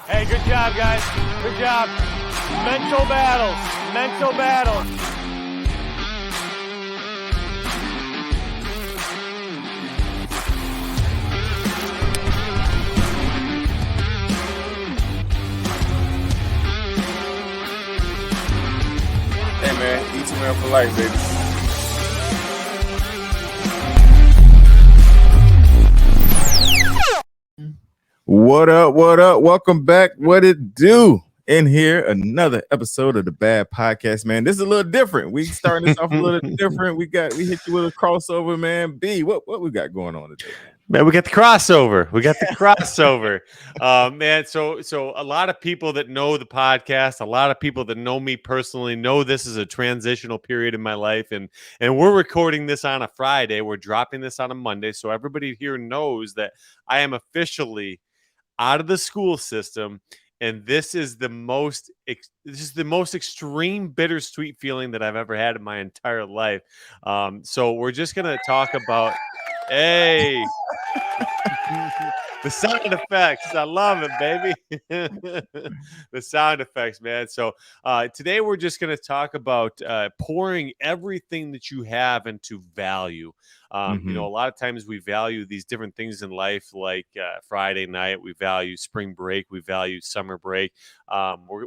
Hey, good job, guys. Good job. Mental battles. Mental battles. Hey, man. E2M for life, baby. What up? What up? Welcome back. What it do? In here, another episode of the Bad Podcast, man. This is a little different. We starting this off a little different. We hit you with a crossover, man. B, what we got going on today, Man, we got the crossover. Man. So a lot of people that know the podcast, a lot of people that know me personally know this is a transitional period in my life. And we're recording this on a Friday. We're dropping this on a Monday. So everybody here knows that I am officially out of the school system. And this is the most extreme bittersweet feeling that I've ever had in my entire life. So we're just gonna talk about, hey, the sound effects. I love it, baby. The sound effects, man. So today we're just going to talk about pouring everything that you have into value. You know, a lot of times we value these different things in life, like Friday night, we value spring break, we value summer break.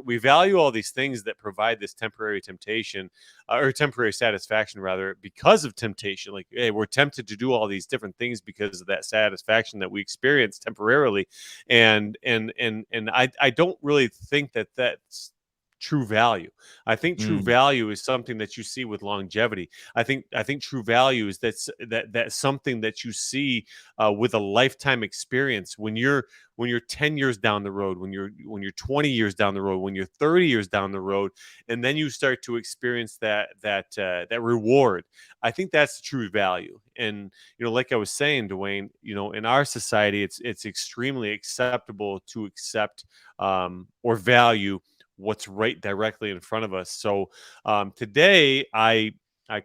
We value all these things that provide this temporary temptation or temporary satisfaction, rather, because of temptation. Like, hey, we're tempted to do all these different things because of that satisfaction that we experience temporarily. And I don't really think that that's true value. I think true value is something that you see with longevity. I think true value is that's something that you see with a lifetime experience. When you're 10 years down the road, when you're 20 years down the road, when you're 30 years down the road, and then you start to experience that reward. I think that's the true value. And like I was saying, Dawain, in our society, it's extremely acceptable to accept or value what's right directly in front of us. So today I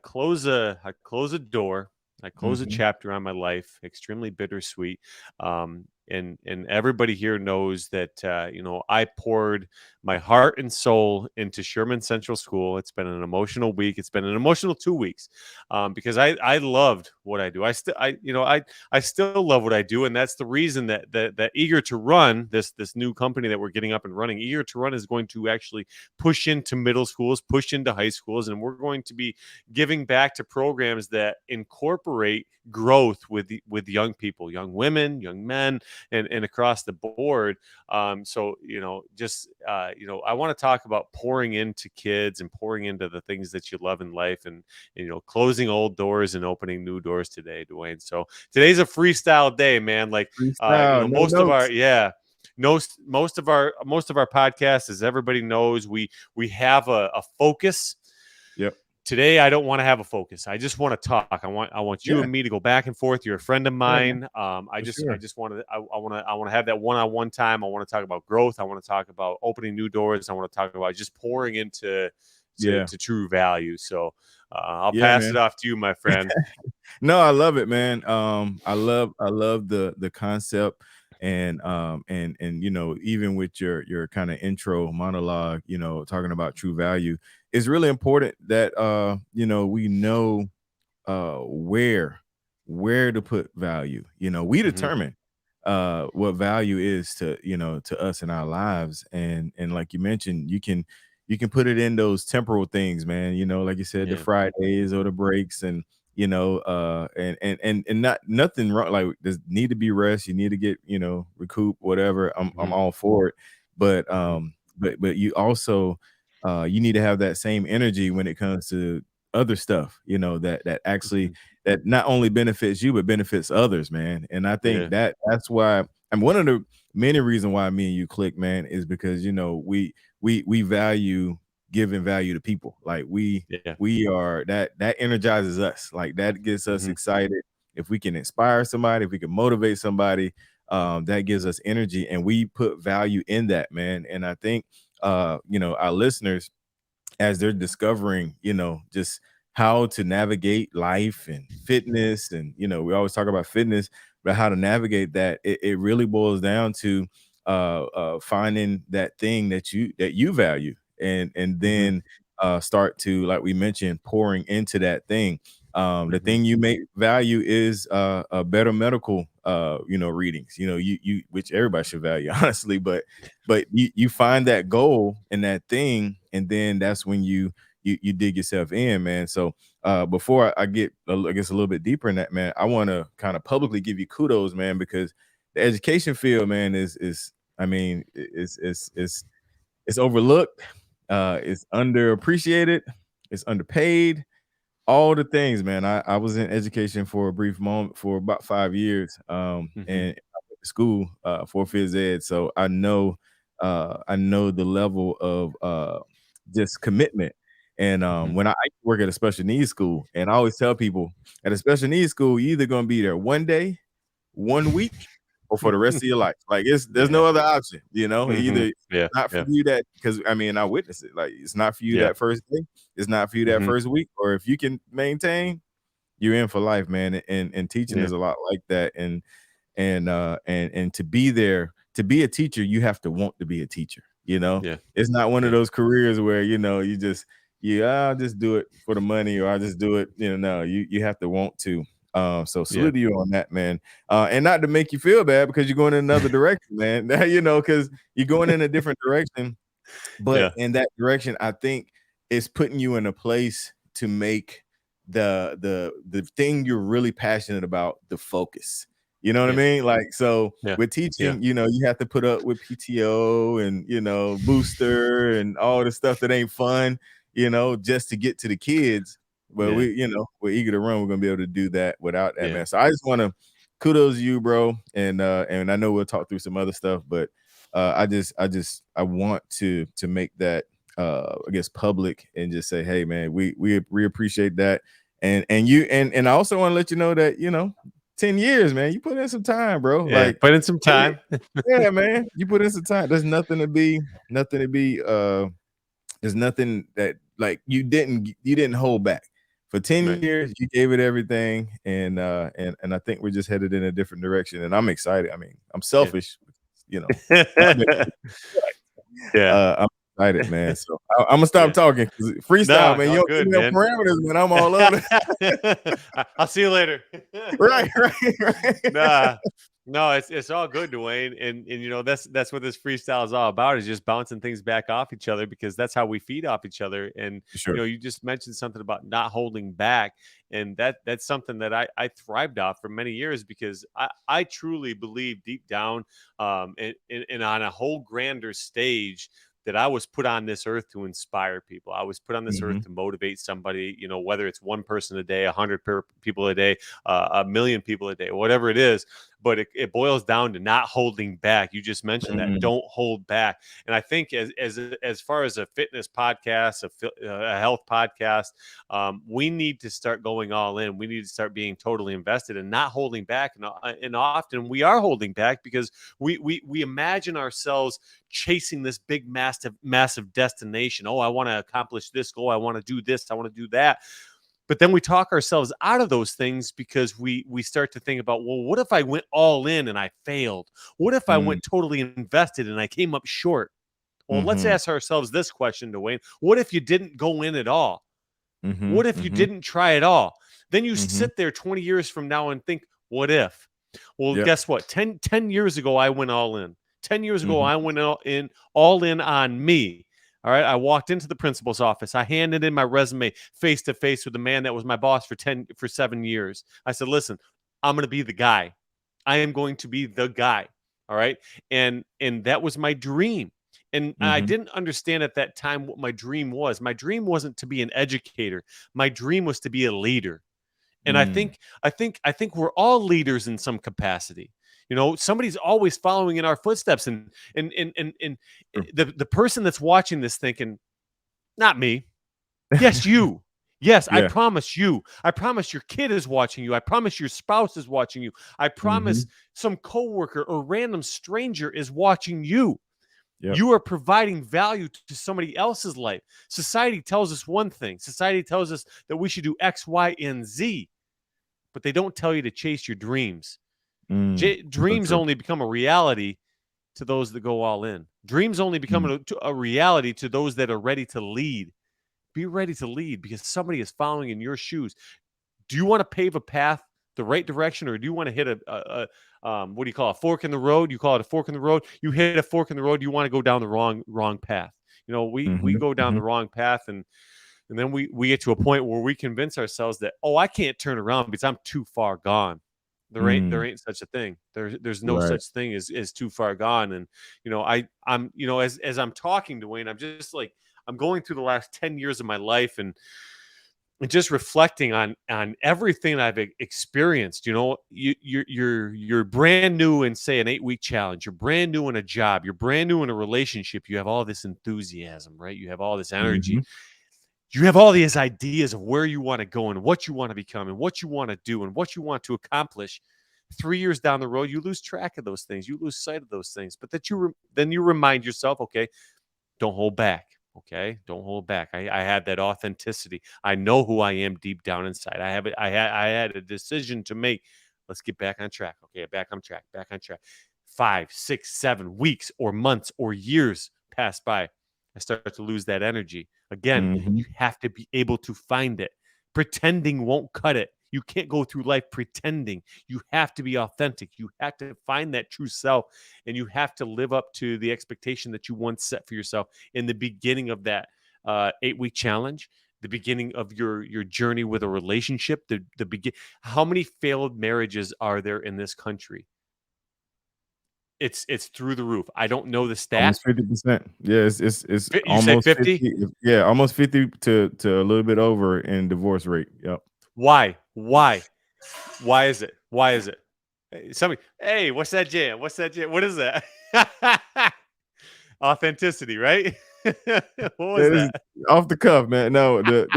close a door. I close a chapter on my life, extremely bittersweet. And everybody here knows that I poured my heart and soul into Sherman Central School. It's been an emotional week. It's been an emotional 2 weeks because I loved what I do. I still love what I do, and that's the reason that Eager to Run, this new company that we're getting up and running, Eager to Run is going to actually push into middle schools, push into high schools, and we're going to be giving back to programs that incorporate growth with young people, young women, young men, and across the board. So I want to talk about pouring into kids and pouring into the things that you love in life, and closing old doors and opening new doors today, Dawain. So today's a freestyle day, man. Like most of our most of our podcasts, as everybody knows, we have a focus. Yep. Today, I don't want to have a focus. I just want to talk. I want you and me to go back and forth. You're a friend of mine. I want to have that one-on-one time. I want to talk about growth. I want to talk about opening new doors. I want to talk about just pouring into true value. So I'll pass it off to you, my friend. No, I love it, man. I love the concept. And even with your kind of intro monologue, talking about true value, it's really important that we know where to put value. We determine what value is to us in our lives, and like you mentioned, you can put it in those temporal things, man. Like you said, the Fridays or the breaks, and and not nothing wrong. Like, there's need to be rest. You need to get recoup, whatever. I'm all for it, but you also you need to have that same energy when it comes to other stuff. That actually that not only benefits you but benefits others, man. And I think that's why one of the many reasons why me and you click, man, is because we value giving value to people. Like we are that energizes us. Like, that gets us excited. If we can inspire somebody, if we can motivate somebody, that gives us energy, and we put value in that, man. And I think our listeners, as they're discovering just how to navigate life and fitness, and we always talk about fitness, but how to navigate that, it really boils down to finding that thing that you value, and then start to, like we mentioned, pouring into that thing. The thing you may value is better medical readings, you which everybody should value, honestly, but you find that goal in that thing, and then that's when you dig yourself in, man. So before I get, I guess, a little bit deeper in that, man, I want to kind of publicly give you kudos, man, because the education field, man, is I mean, it's overlooked, it's underappreciated, it's underpaid, all the things, man. I was in education for a brief moment, for about 5 years, and I went to school for phys ed, so I know the level of just commitment. And when I work at a special needs school, and I always tell people, at a special needs school, you're either going to be there one day, 1 week, or for the rest of your life. Like, there's no other option, either Yeah. not for you, that, because I mean, I witnessed it. Like, it's not for you Yeah. that first day, it's not for you that first week, or if you can maintain, you're in for life, man. And teaching Yeah. is a lot like that. And to be there, to be a teacher, you have to want to be a teacher. Yeah. It's not one of Yeah. those careers where I'll just do it for the money, or I'll just do it. No, you have to want to. So Yeah. salute to you on that, man. And not to make you feel bad because you're going in another direction, man. Because you're going in a different direction, but Yeah. in that direction, I think it's putting you in a place to make the thing you're really passionate about the focus. You know what I Yeah. mean? Like, so Yeah. with Yeah. teaching, you have to put up with PTO and booster and all the stuff that ain't fun, just to get to the kids. But Yeah. we're eager to run. We're gonna be able to do that without that, Yeah. man. So I just want to kudos you, bro. And I know we'll talk through some other stuff, but I want to make that I guess public, and just say, hey, man, we appreciate that. And I also want to let you know that 10 years, man, you put in some time, bro. Yeah. Like, Put in some time. yeah, man, you put in some time. There's nothing to be there's nothing that, like, you didn't hold back. For 10 Right. years, you gave it everything, and I think we're just headed in a different direction, and I'm excited. I mean, I'm Yeah. selfish, not necessarily, Yeah. I'm excited, man. So I'm gonna stop Yeah. talking, 'cause freestyle, No, man. You no, don't give good, me no man. parameters, man. I'm all over. I'll see you later. Right, right. Nah, no, it's all good, Dwayne, and that's what this freestyle is all about, is just bouncing things back off each other, because that's how we feed off each other. And For sure. you just mentioned something about not holding back, and that's something that I thrived off for many years, because I truly believe deep down, and on a whole grander stage, that I was put on this earth to inspire people. I was put on this earth Mhm. to motivate somebody, whether it's one person a day, 100 people a day, a million people a day, whatever it is. But it boils down to not holding back. You just mentioned that. Mm. Don't hold back. And I think as far as a fitness podcast, a health podcast, we need to start going all in. We need to start being totally invested and not holding back. And often we are holding back because we imagine ourselves chasing this big, massive destination. Oh, I want to accomplish this goal. I want to do this. I want to do that. But then we talk ourselves out of those things, because we start to think about, well, what if I went all in and I failed? What if I Mm. went totally invested and I came up short? Well, let's Mhm. ask ourselves this question, Dwayne. What if you didn't go in at all? Mhm. What if you Mhm. didn't try at all? Then you Mhm. sit there 20 years from now and think, what if? Well, Yep. guess what? 10 years ago, I went all in. 10 years ago, Mhm. I went all in on me. All right. I walked into the principal's office. I handed in my resume face to face with the man that was my boss for 7 years. I said, listen, I'm going to be the guy. I am going to be the guy. All right. And that was my dream. And I Mhm. didn't understand at that time what my dream was. My dream wasn't to be an educator. My dream was to be a leader. And I Mm. think we're all leaders in some capacity. Somebody's always following in our footsteps, and True. the person that's watching this thinking, not me. Yes, you. Yes, I Yeah. promise you. I promise your kid is watching you. I promise your spouse is watching you. I promise Mhm. some coworker or random stranger is watching you. Yep. You are providing value to somebody else's life. Society tells us one thing. Society tells us that we should do X, Y, and Z, but they don't tell you to chase your dreams. Mm. So Dreams true. only become a reality to those that go all in. Dreams only become Mm. a reality to those that are ready to lead. Be ready to lead because somebody is following in your shoes. Do you want to pave a path the right direction, or do you want to hit what do you call a fork in the road? You call it a fork in the road. You hit a fork in the road. You want to go down the wrong path. We Mhm, go down the mhm, wrong path, and then we get to a point where we convince ourselves that, oh, I can't turn around because I'm too far gone. There mm, ain't such a thing. There's no right. such thing as too far gone. And I'm as I'm talking to Wayne, I'm just like I'm going through the last 10 years of my life, and just reflecting on everything I've experienced. You're brand new in, say, an 8-week challenge. You're brand new in a job. You're brand new in a relationship. You have all this enthusiasm, right? You have all this energy. Mhm, You have all these ideas of where you want to go and what you want to become and what you want to do and what you want to accomplish. 3 years down the road, you lose track of those things. You lose sight of those things. But then you remind yourself, okay, don't hold back. Okay, don't hold back. I had that authenticity. I know who I am deep down inside. I have it. I had a decision to make. Let's get back on track. Okay, back on track. Back on track. 5, 6, 7 weeks or months or years pass by. I start to lose that energy. Again, mhm, you have to be able to find it. Pretending won't cut it. You can't go through life pretending. You have to be authentic. You have to find that true self, and you have to live up to the expectation that you once set for yourself in the beginning of that 8-week challenge, the beginning of your journey with a relationship. The begin. How many failed marriages are there in this country? It's through the roof. I don't know the stat. almost 50%. Yeah, it's You say almost 50? 50, yeah, almost 50 to a little bit over in divorce rate. Yep. Why? Why is it? Why is it? Hey, somebody, hey, what's that jam? What's that jam? What is that? Authenticity, right? What was That is that? off the cuff, man. No, the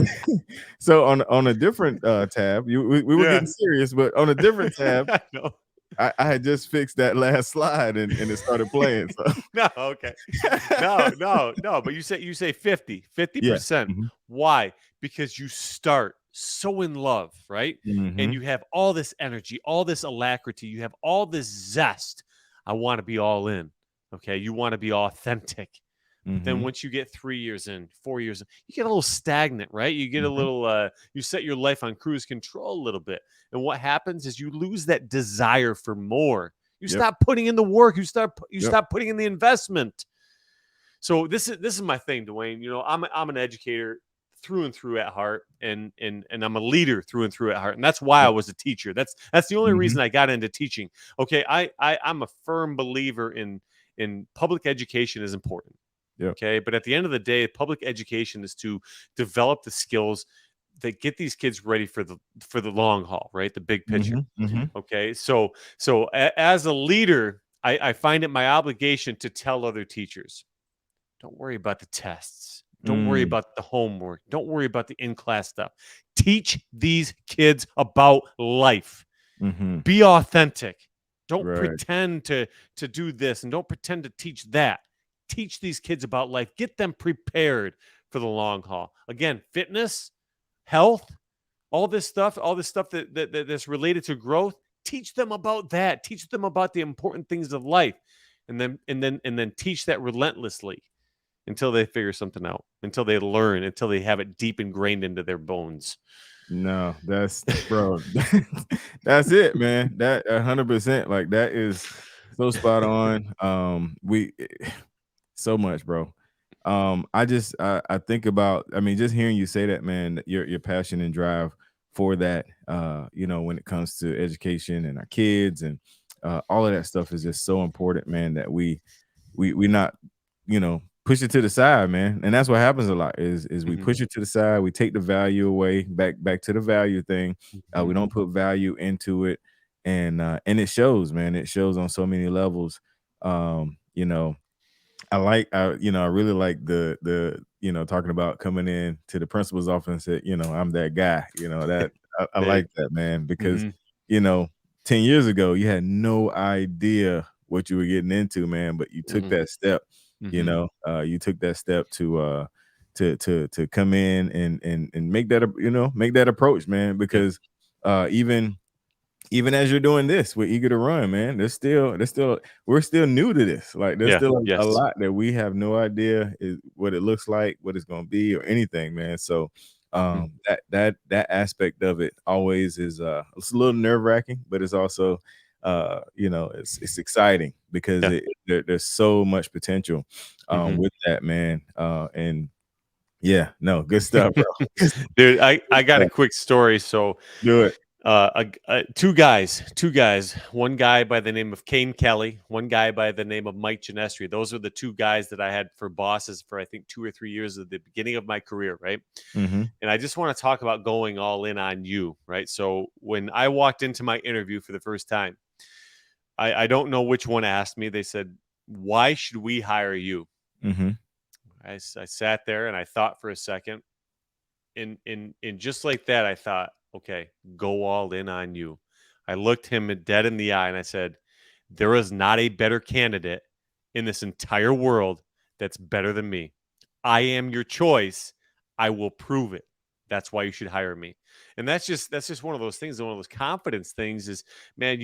so on a different, tab, we were Yeah. getting serious, but on a different tab, I know. I had just fixed that last slide and it started playing, so No, okay. No, but you say 50 Yeah. percent. Mhm. Why? Because you start so in love, right? And Mhm. you have all this energy, all this alacrity, you have all this zest. I want to be all in. Okay. You want to be authentic. But then Mhm. once you get 3 years in, 4 years in, you get a little stagnant, right? You get a Mhm. little you set your life on cruise control a little bit. And what happens is you lose that desire for more. You Yep. stop putting in the work. You Yep. stop putting in the investment. So this is my thing, Dwayne. I'm an educator through and through at heart, and I'm a leader through and through at heart, and that's why I Yep. was a teacher. That's the only Mhm. reason I got into teaching. Okay, I'm a firm believer in public education is important. Yep. Okay, but at the end of the day, public education is to develop the skills that get these kids ready for the long haul, right? The big picture. Mhm. Mhm. Okay, as a leader, I find it my obligation to tell other teachers, don't worry about the tests. Don't worry Mm. about the homework. Don't worry about the in class stuff. Teach these kids about life. Mhm. Be authentic. Don't Right. pretend to do this and don't pretend to teach that. Teach these kids about life. Get them prepared for the long haul. Again, fitness, health, all this stuff that's related to growth. Teach them about that. Teach them about the important things of life, and then teach that relentlessly until they figure something out, until they learn, until they have it deep ingrained into their bones. No, that's bro. That's it, man. That 100%. Like that is so spot on. We so much, bro. I think about. I mean, just hearing you say that, man. Your passion and drive for that. When it comes to education and our kids and all of that stuff is just so important, man. That we not push it to the side, man. And that's what happens a lot is we Mhm, push it to the side, we take the value away, back to the value thing. We mhm, don't put value into it, and it shows, man. It shows on so many levels. um you know I really like talking about coming in to the principal's office and said, I'm that guy, that I big. like that, man, because, Mhm, you know, 10 years ago, you had no idea what you were getting into, man, but you took mhm, that step, mhm. you took that step to come in and make that, make that approach, man, Yep. because even even as you're doing this, we're eager to run, man. We're still new to this. Like there's Yeah. still a Yes. lot that we have no idea what it looks like, what it's gonna be, or anything, man. So Mhm. that aspect of it always is it's a little nerve-wracking, but it's also it's exciting because Yeah. there's so much potential Mhm. with that, man. And yeah, no, good stuff, bro. Dude, I Good got a stuff. quick story. So, Do it. two guys. One guy by the name of Kane Kelly, one guy by the name of Mike Ginestri. Those are the two guys that I had for bosses for I think 2 or 3 years at the beginning of my career, right? Mm-hmm. And I just want to talk about going all in on you, right? So when I walked into my interview for the first time, I don't know which one asked me. They said, "Why should we hire you?" Mm-hmm. I sat there and I thought for a second, and just like that, I thought, okay, go all in on you. I looked him dead in the eye and I said, there is not a better candidate in this entire world that's better than me. I am your choice. I will prove it. That's why you should hire me. And that's just one of those things, one of those confidence things is, man,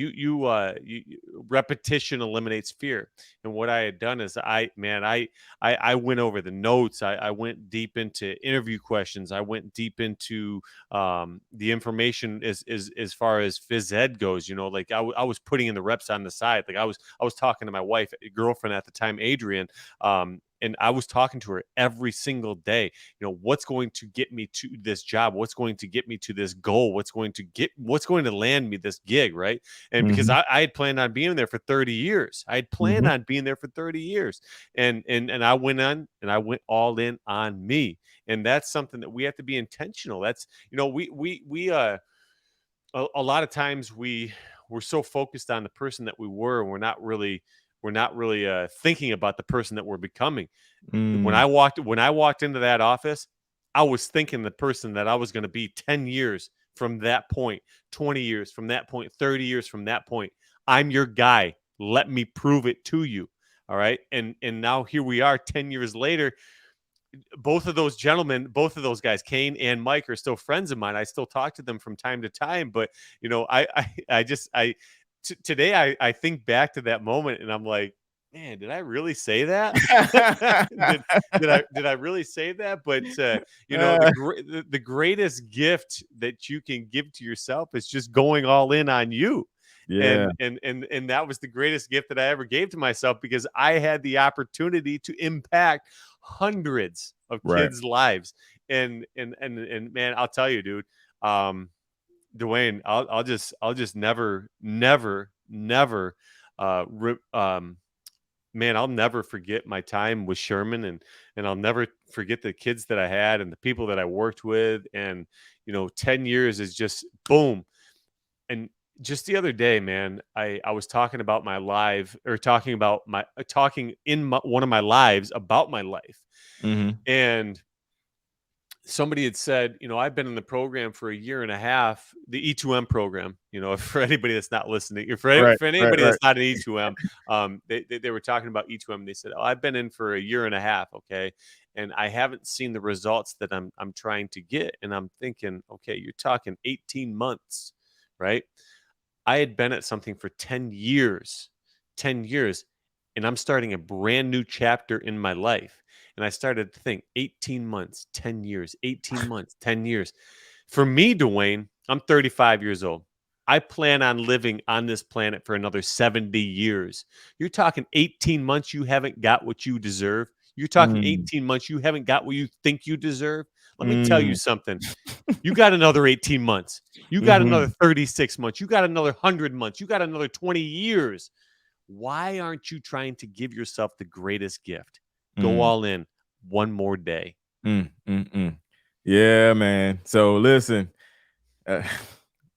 repetition eliminates fear. And what I had done is I went over the notes. I went deep into interview questions. I went deep into the information as far as phys ed goes. Like I was putting in the reps on the side. Like I was talking to my wife, girlfriend at the time, Adrian, and I was talking to her every single day. What's going to get me to this job? What's going to get me to this goal? What's going to land me this gig, right? And because Mm-hmm. I had planned on being there for 30 years. I had planned Mm-hmm. on being there for 30 years. And I went on and I went all in on me. And that's something that we have to be intentional. That's we a lot of times we're so focused on the person that we were, and we're not really thinking about the person that we're becoming. Mm. When I walked into that office, I was thinking the person that I was going to be 10 years from that point, 20 years from that point, 30 years from that point. I'm your guy. Let me prove it to you. All right. And now here we are 10 years later. Both of those gentlemen, both of those guys, Kane and Mike, are still friends of mine. I still talk to them from time to time. But today I think back to that moment and I'm like, man, did I really say that? did did I really say that? But Uh, the greatest gift that you can give to yourself is just going all in on you. yeah, And that was the greatest gift that I ever gave to myself because I had the opportunity to impact hundreds of right. kids' lives. And man, I'll tell you, dude, um, Dawain, I'll just never uh re- um man, I'll never forget my time with Sherman, and I'll never forget the kids that I had and the people that I worked with. And 10 years is just boom. And just the other day, man, I was talking about my live or talking about my talking in one of my lives about my life. Mhm, And somebody had said, I've been in the program for a year and a half, the E2M program, for anybody that's not listening, right, for right, anybody right. that's not an E2M, they were talking about E2M. They said, oh, I've been in for a year and a half. Okay. And I haven't seen the results that I'm trying to get. And I'm thinking, okay, you're talking 18 months, right? I had been at something for 10 years, and I'm starting a brand new chapter in my life. And I started to think 18 months, 10 years, 18 months, 10 years. For me, Dwayne, I'm 35 years old. I plan on living on this planet for another 70 years. You're talking 18 months, you haven't got what you deserve. You're talking Mm, 18 months, you haven't got what you think you deserve. Let me tell you mm. something. You got another 18 months. You got another Mhm, 36 months. You got another 100 months. You got another 20 years. Why aren't you trying to give yourself the greatest gift? Go mm, all in one more day. mm. Yeah, man. So listen, uh,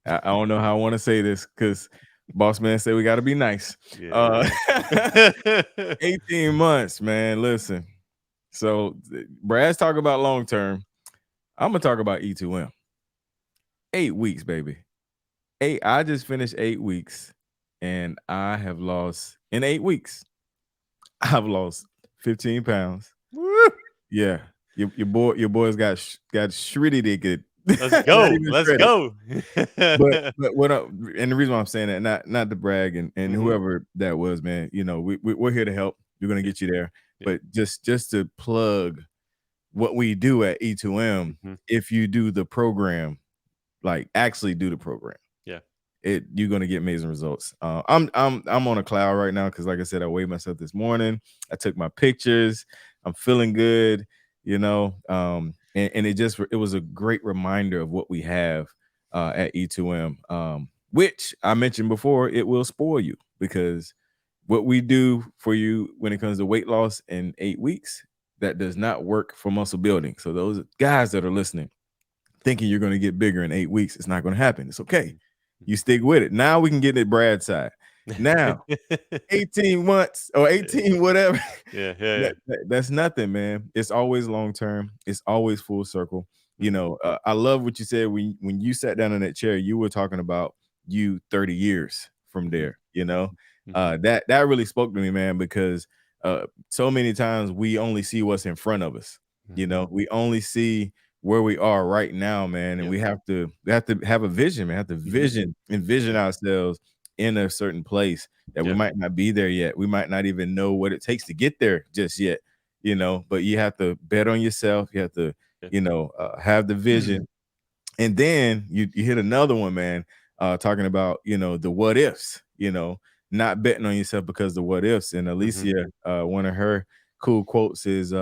I don't know how I wanna say this because boss man said we gotta be nice. Uh, Yeah. 18 months, man, listen. So, Brad's talking about long term. Imma talk about E2M. 8 weeks, baby. 8 I just finished 8 weeks, and I have lost in 8 weeks, I've lost 15 pounds. Woo! Yeah. Your boy's got shredded. Let's Not go. even Let's shredded. go. But what and the reason why I'm saying that, not to brag, and Mhm. whoever that was, man, you know, we're here to help. We're gonna Yeah, get you there. yeah. But just to plug what we do at E2M, Mhm. if you do the program, like actually do the program, Yeah. you're gonna get amazing results. I'm on a cloud right now because, like I said, I weighed myself this morning. I took my pictures. I'm feeling good, you know. And it was a great reminder of what we have at E2M, which I mentioned before. It will spoil you because what we do for you when it comes to weight loss in 8 weeks, that does not work for muscle building. So those guys that are listening, thinking you're going to get bigger in 8 weeks, it's not going to happen. It's okay. Mhm. You stick with it. Now we can get at Brad's side. Now, 18 months or Yeah. 18 whatever. Yeah, yeah. That's nothing, man. It's always long term. It's always full circle. You Mhm. know, I love what you said when you sat down in that chair. You were talking about you 30 years from Mhm. there. You know, Mhm. Mhm. that really spoke to me, man, because so many times we only see what's in front of us. You Mhm. know, we only see where we are right now, man, and Yep. we have to have a vision, man. Have to Mhm. envision Yeah. ourselves in a certain place that we Yeah. might not be there yet. We might not even know what it takes to get there just yet, you know, but you have to bet on yourself. You have to, Yeah. you know, have the vision. And then you hit another one, man, talking about, you know, the what ifs, you know, not betting on yourself because the what ifs. And Mhm. Alicia, one of her cool quotes is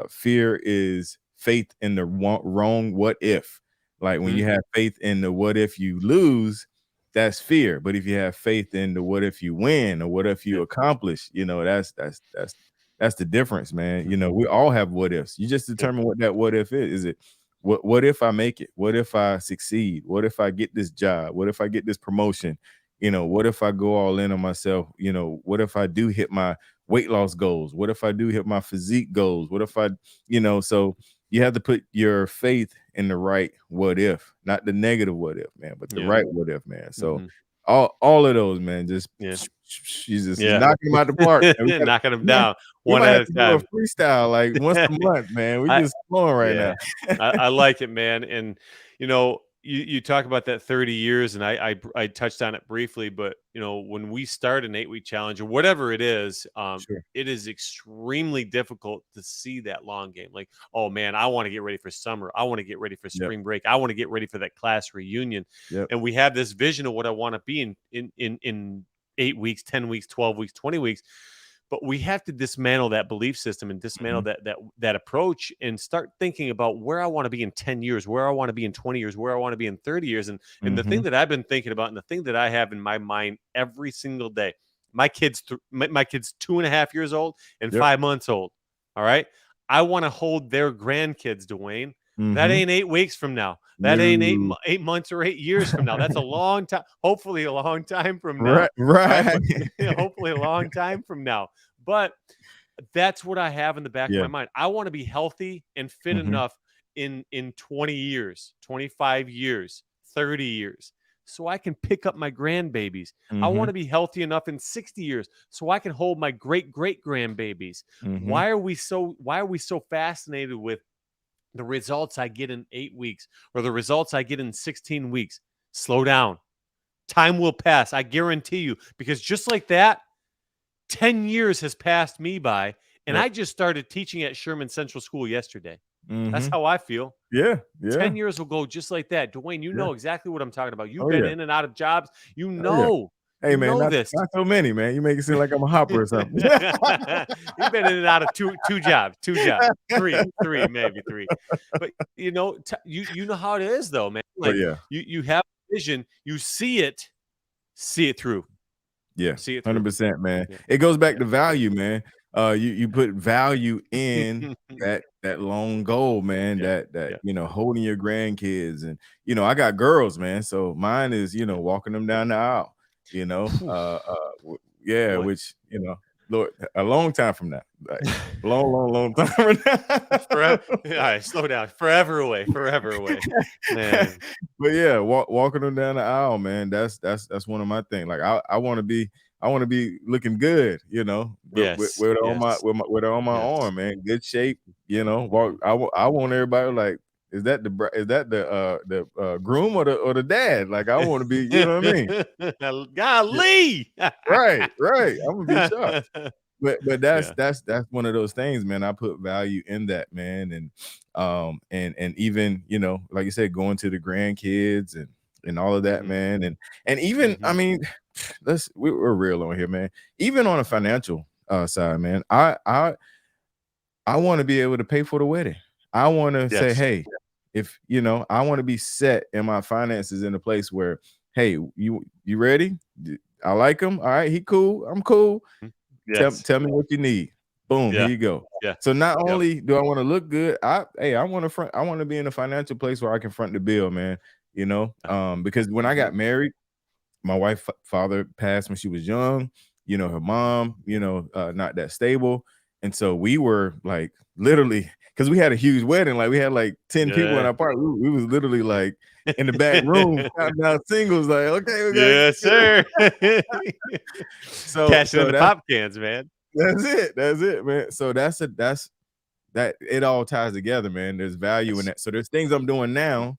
fear is faith in the wrong what if. Like when Mhm. you have faith in the what if you lose, that's fear. But if you have faith in the what if you win or what if Yeah. you accomplish, you know, that's the difference, man. You Mhm. know, we all have what ifs. You just Yep. determine what that what if is. Is it what if I make it? What if I succeed? What if I get this job? What if I get this promotion? You know, what if I go all in on myself? You know, what if I do hit my weight loss goals? What if I do hit my physique goals? What if I, you know, so you have to put your faith in the right what if, not the negative what if, man, but the Yeah. right what if, man. So Mhm. all of those, man, just Yeah. you Yeah. knocking them out the park. And Knocking them we might, down we one might at have a to do a time. freestyle like once a month, man. We I just flowing right Yeah, now. I like it, man. And you know, you talk about that 30 years, and I touched on it briefly, but you know, when we start an 8 week challenge or whatever Sure. it is extremely difficult to see that long game. Like, oh man, I want to get ready for summer. I want to get ready for Yep. spring break. I want to get ready for that class reunion. Yep. And we have this vision of what I want to be in 8 weeks, 10 weeks, 12 weeks, 20 weeks, but we have to dismantle that belief system and dismantle Mhm. that approach and start thinking about where I want to be in 10 years, where I want to be in 20 years, where I want to be in 30 years. And the thing Mhm. that I've been thinking about and the thing that I have in my mind every single day, my kids 2.5 years old and Yep. 5 months old. All right. I want to hold their grandkids, Dwayne. That Mhm. ain't 8 weeks from now. That ain't No. 8 months or 8 years from now. That's a long time. Hopefully, a long time from now. Right, All right, right. but hopefully a long time from now. But that's what I have in the back of Yeah. my mind. I want to be healthy and fit Mhm. enough in 20 years, 25 years, 30 years so I can pick up my grandbabies. I want Mhm. to be healthy enough in 60 years so I can hold my great grandbabies. Mhm. Why are we so fascinated with the results I get in 8 weeks or the results I get in 16 weeks? Slow down. Time will pass, I guarantee you, because just like that, 10 years has passed me by, and Yep. I just started teaching at Sherman Central School yesterday. That's Mhm. how I feel. Yeah, yeah, 10 years will go just like that. Dwayne, you yeah. know exactly what I'm talking about. You've Oh, been yeah. in and out of jobs. You Oh, yeah. know. Hey, You man, know not this. not so many, man. You make it seem like I'm a hopper or something. You've been in and out of two jobs, three, maybe three. But you know how it is though, man. Oh, Like yeah. you have vision, you see it through. Yeah, See it through. 100%, man. Yeah. It goes back Yeah. to value, man. You put value in that long goal, man, Yeah. that Yeah. you know, holding your grandkids. And you know, I got girls, man, so mine is, you know, Yeah. walking them down the aisle, you know, yeah, Boy. which, you know, Lord, a long time from now, like long time from Forever. now. All right, slow down. Forever away. Forever away. Man. But yeah, walking them down the aisle, man, that's one of my things. Like I want to be looking good, you know, Yes. with it on my Yes. with it on my Yes. arm, man, good shape, you know. Mhm. I want everybody like the groom or the dad? Like, I want to be, you know what I mean? Yeah, Golly. right, right. I'm gonna be shocked. But that's Yeah. that's one of those things, man. I put value in that, man, and even, you know, like you said, going to the grandkids and all of that, Mhm. man, and even, I Mhm. mean, we're real on here, man. Even on a financial side, man, I want to be able to pay for the wedding. I want to say, Yes. hey, if you know, I want to be set in my finances in a place where, hey, you ready? I like him. All right, he cool. I'm cool. Mhm. Tell Yes. tell me what you need. Boom, here Yeah. you go. Yeah. So not Yep. only do I want to look good, I want to be in a financial place where I can front the bill, man. You know, because when I Mhm. got married, my wife father passed when she was young. You know, her mom, you know, not that stable. And so we were like literally, because we had a huge wedding, like we had like 10 people in Yeah. our party. We was literally like in the back room counting out singles, like, okay, we gotta Yes, get it. sir. Cashing in So the pop cans, man. that's it. That's it, man. So that's that it all ties together, man. There's value in Yes. that. So there's things I'm doing now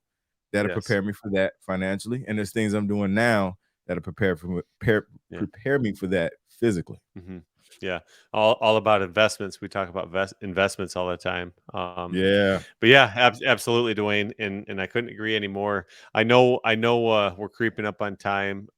that'll Yes. prepare me for that financially, and there's things I'm doing now that'll Yeah. prepare me for that physically. Mhm. Yeah. All about investments. We talk about investments all the time. Yeah. But yeah, absolutely, Dwayne, and I couldn't agree anymore. I know we're creeping up on time.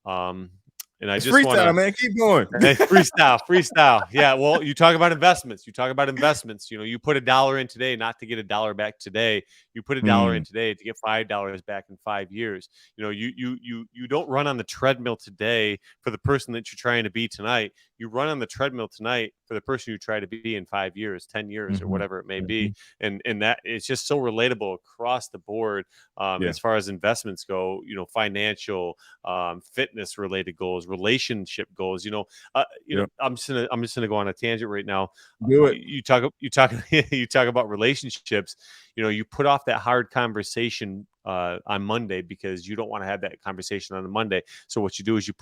And I It's just want freestyle, to man. Keep going. Hey, freestyle, freestyle. Yeah, well, you talk about investments. You talk about investments. You know, you put $1 in today, not to get $1 back today. You put $1 in Mm, today to get $5 back in 5 years. You know, you don't run on the treadmill today for the person that you're trying to be tonight. You run on the treadmill tonight for the person you try to be in 5 years, 10 years, or mhm, whatever it may be. mhm. And that it's just so relatable across the board Yeah. as far as investments go. You know, financial, fitness related goals, relationship goals. Yep. I'm just gonna go on a tangent right now. Do it. You talk you talk about relationships. You know, you put off that hard conversation on Monday because you don't want to have that conversation on a Monday. So what you do is you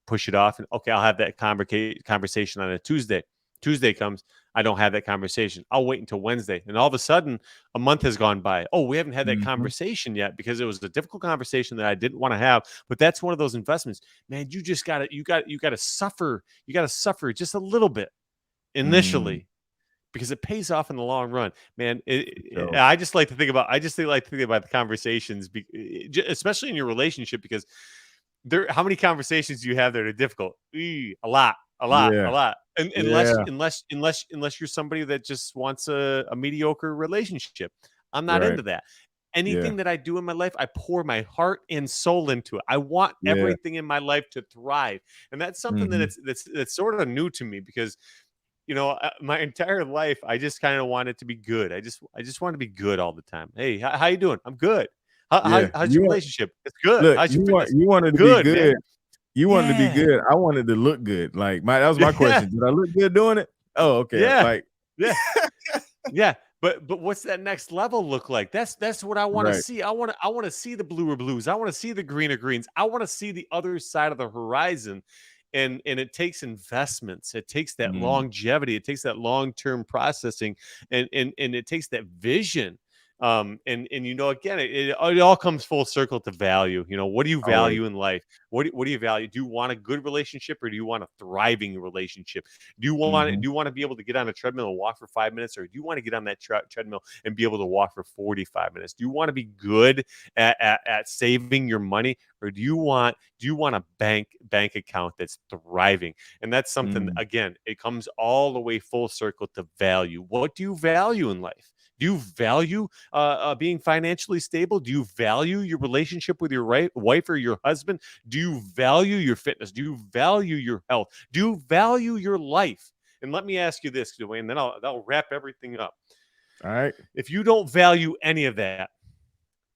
push it off, and okay, I'll have that conversation on a Tuesday. Tuesday comes, I don't have that conversation. I'll wait until Wednesday, and all of a sudden, a month has gone by. Oh, we haven't had that Mhm. conversation yet because it was a difficult conversation that I didn't want to have. But that's one of those investments, man. You got to suffer. You got to suffer just a little bit Mm. initially because it pays off in the long run, man. So, I just like to think about. I just like to think about the conversations, especially in your relationship, because there. How many conversations do you have that are difficult? A lot, a lot, a yeah. lot. And Yeah. unless you're somebody that just wants a mediocre relationship, I'm not Right. into that. Yeah. Anything that I do in my life, I pour my heart and soul into it. I want Yeah. everything in my life to thrive, and that's something that Mhm. that's sort of new to me because my entire life, I just kind of want it to be good. I just want to be good all the time. Hey, how you doing? I'm good. Yeah. How's your relationship? It's good. Look, How's your fitness? you wanted to be Good, man. good. You wanted to be Yeah. good. I wanted to look good. Like, my that was my Yeah. question. Did I look good doing it? Oh, okay. Yeah. Like, Yeah. Yeah. But what's that next level look like? That's what I want to right. see. I want to see the bluer blues. I want to see the greener greens. I want to see the other side of the horizon. And it takes investments. It takes that Mm. longevity. It takes that long-term processing and it takes that vision. And again, it all comes full circle to value. What do you Always. value in life? What do you value? Do you want a good relationship or do you want a thriving relationship? Mhm. Do you want to be able to get on a treadmill and walk for 5 minutes, or do you want to get on that treadmill and be able to walk for 45 minutes? Do you want to be good at saving your money, or do you want a bank account that's thriving? And that's something, Mm. again, it comes all the way full circle to value. What do you value in life? Do you value being financially stable? Do you value your relationship with your wife or your husband? Do you value your fitness? Do you value your health? Do you value your life? And let me ask you this, Dwayne, then that'll wrap everything up. Alright. If you don't value any of that,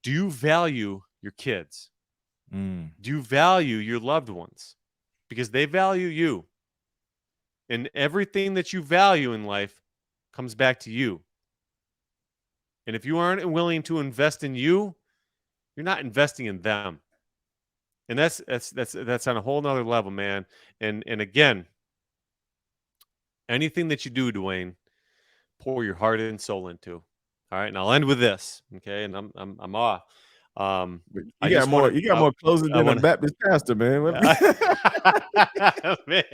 do you value your kids? Mm. Do you value your loved ones? Because they value you. And everything that you value in life comes back to you. And if you aren't willing to invest in you, you're not investing in them. And that's on a whole nother level, man. And again, anything that you do, Dwayne, pour your heart and soul into. All right, and I'll end with this. Okay, and I'm off. I You just got want more. to. You got more closers I than a want Baptist pastor, man. Man.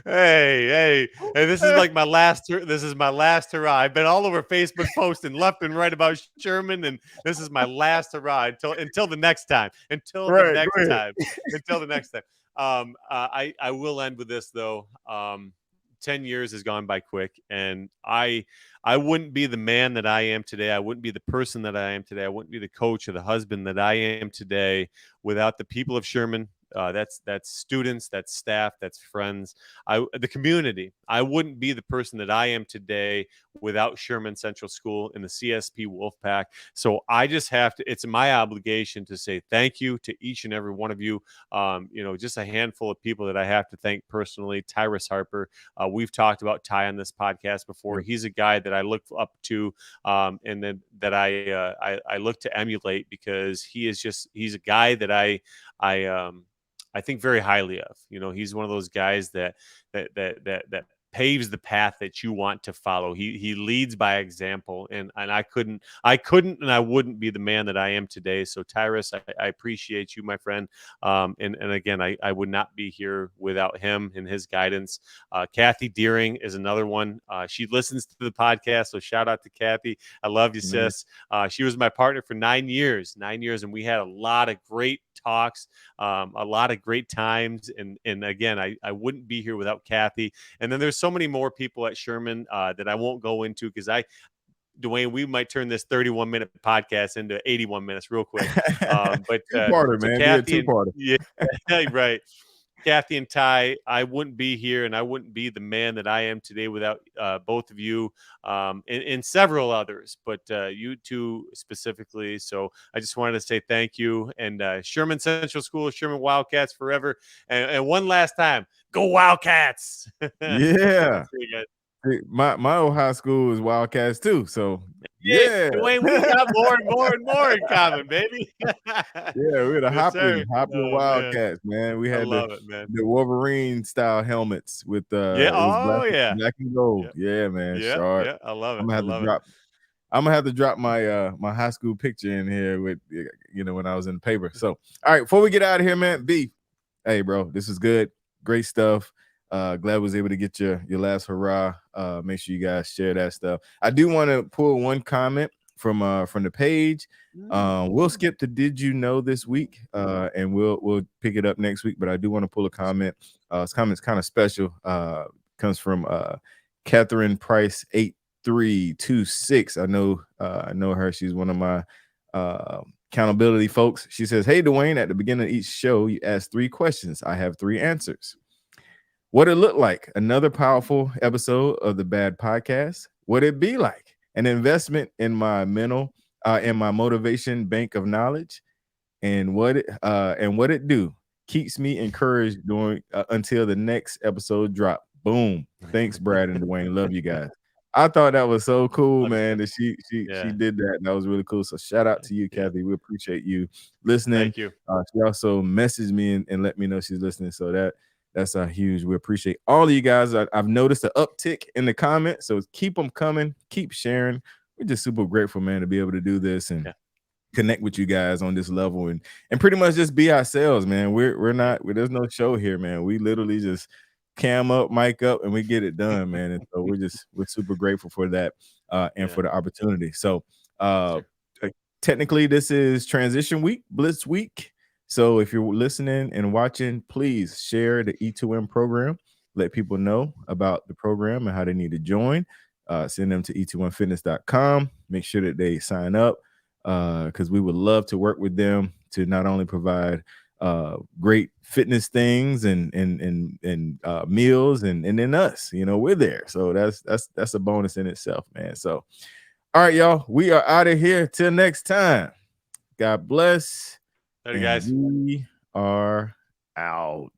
Hey, this is like my last. This is my last hurrah. I've been all over Facebook posting left and right about Sherman, and this is my last hurrah until the next time. Until the Right. next Go ahead. time. Until the next time. I will end with this though. 10 years has gone by quick, and I wouldn't be the man that I am today. I wouldn't be the person that I am today. I wouldn't be the coach or the husband that I am today without the people of Sherman. That's students, that's staff, that's friends, the community. I wouldn't be the person that I am today without Sherman Central School and the CSP Wolfpack. So I just have to. It's my obligation to say thank you to each and every one of you. Just a handful of people that I have to thank personally. Tyrus Harper. We've talked about Ty on this podcast before. Yep. He's a guy that I look up to, and then that I look to emulate because he's a guy that I think very highly of. He's one of those guys that paves the path that you want to follow. He leads by example, and I couldn't and I wouldn't be the man that I am today. So Tyrus, I appreciate you, my friend. And again, I would not be here without him and his guidance. Kathy Deering is another one. She listens to the podcast, so shout out to Kathy. I love you, sis. She was my partner for 9 years, and we had a lot of great talks, a lot of great times. And again, I wouldn't be here without Kathy. And then there's so many more people at Sherman that I won't go into because Dawain, we might turn this 31-minute podcast into 81 minutes real quick. But two-parter, so man. Kathy Be a two-parter. yeah, right. Kathy and Ty, I wouldn't be here and I wouldn't be the man that I am today without both of you and several others, but you two specifically. So I just wanted to say thank you. And Sherman Central School, Sherman Wildcats forever. And one last time, go Wildcats. Yeah. See you guys. My old high school is Wildcats too. So yeah, Dawain, we got more and more in common, baby. Yeah, we're the Yes, sir. Hopland Wildcats, man. We I had love it, man. the Wolverine style helmets with Yeah. it was Oh, yeah. black and gold. Yeah. Yeah, man. Yeah. Sharp. Yeah. I love it. I'm gonna have to drop my my high school picture in here with when I was in the paper. So all right, before we get out of here, man, B, hey bro, this is good. Great stuff. Glad I was able to get your last hurrah. Make sure you guys share that stuff. I do want to pull one comment from the page. We'll skip to Did You Know this week, and we'll pick it up next week. But I do want to pull a comment. This comment's kind of special. Comes from Catherine Price 8326. I know her. She's one of my accountability folks. She says, "Hey Dawain, at the beginning of each show, you ask 3 questions. I have 3 answers. What it look like? Another powerful episode of the Bad Podcast. What it be like? An investment in my mental, in my motivation bank of knowledge, and what it do? Keeps me encouraged during until the next episode drop. Boom. Thanks, Brad and Dawain. Love you guys." I thought that was so cool, man. That she did that. That was really cool. So shout out to you, Kathy. We appreciate you listening. Thank you. She also messaged me and let me know she's listening. So that's huge. We appreciate all of you guys. I've noticed an uptick in the comments, so keep them coming. Keep sharing. We're just super grateful, man, to be able to do this and connect with you guys on this level and pretty much just be ourselves, man. We're not. There's no show here, man. We literally just cam up, mic up, and we get it done, man. And so we're super grateful for that and for the opportunity. So technically, this is transition week, blitz week. So if you're listening and watching, please share the E2M program. Let people know about the program and how they need to join. Send them to e2mfitness.com. Make sure that they sign up because we would love to work with them to not only provide great fitness things and meals and then us. We're there. So that's a bonus in itself, man. So all right, y'all. We are out of here. Till next time. God bless. Later, guys. We are out.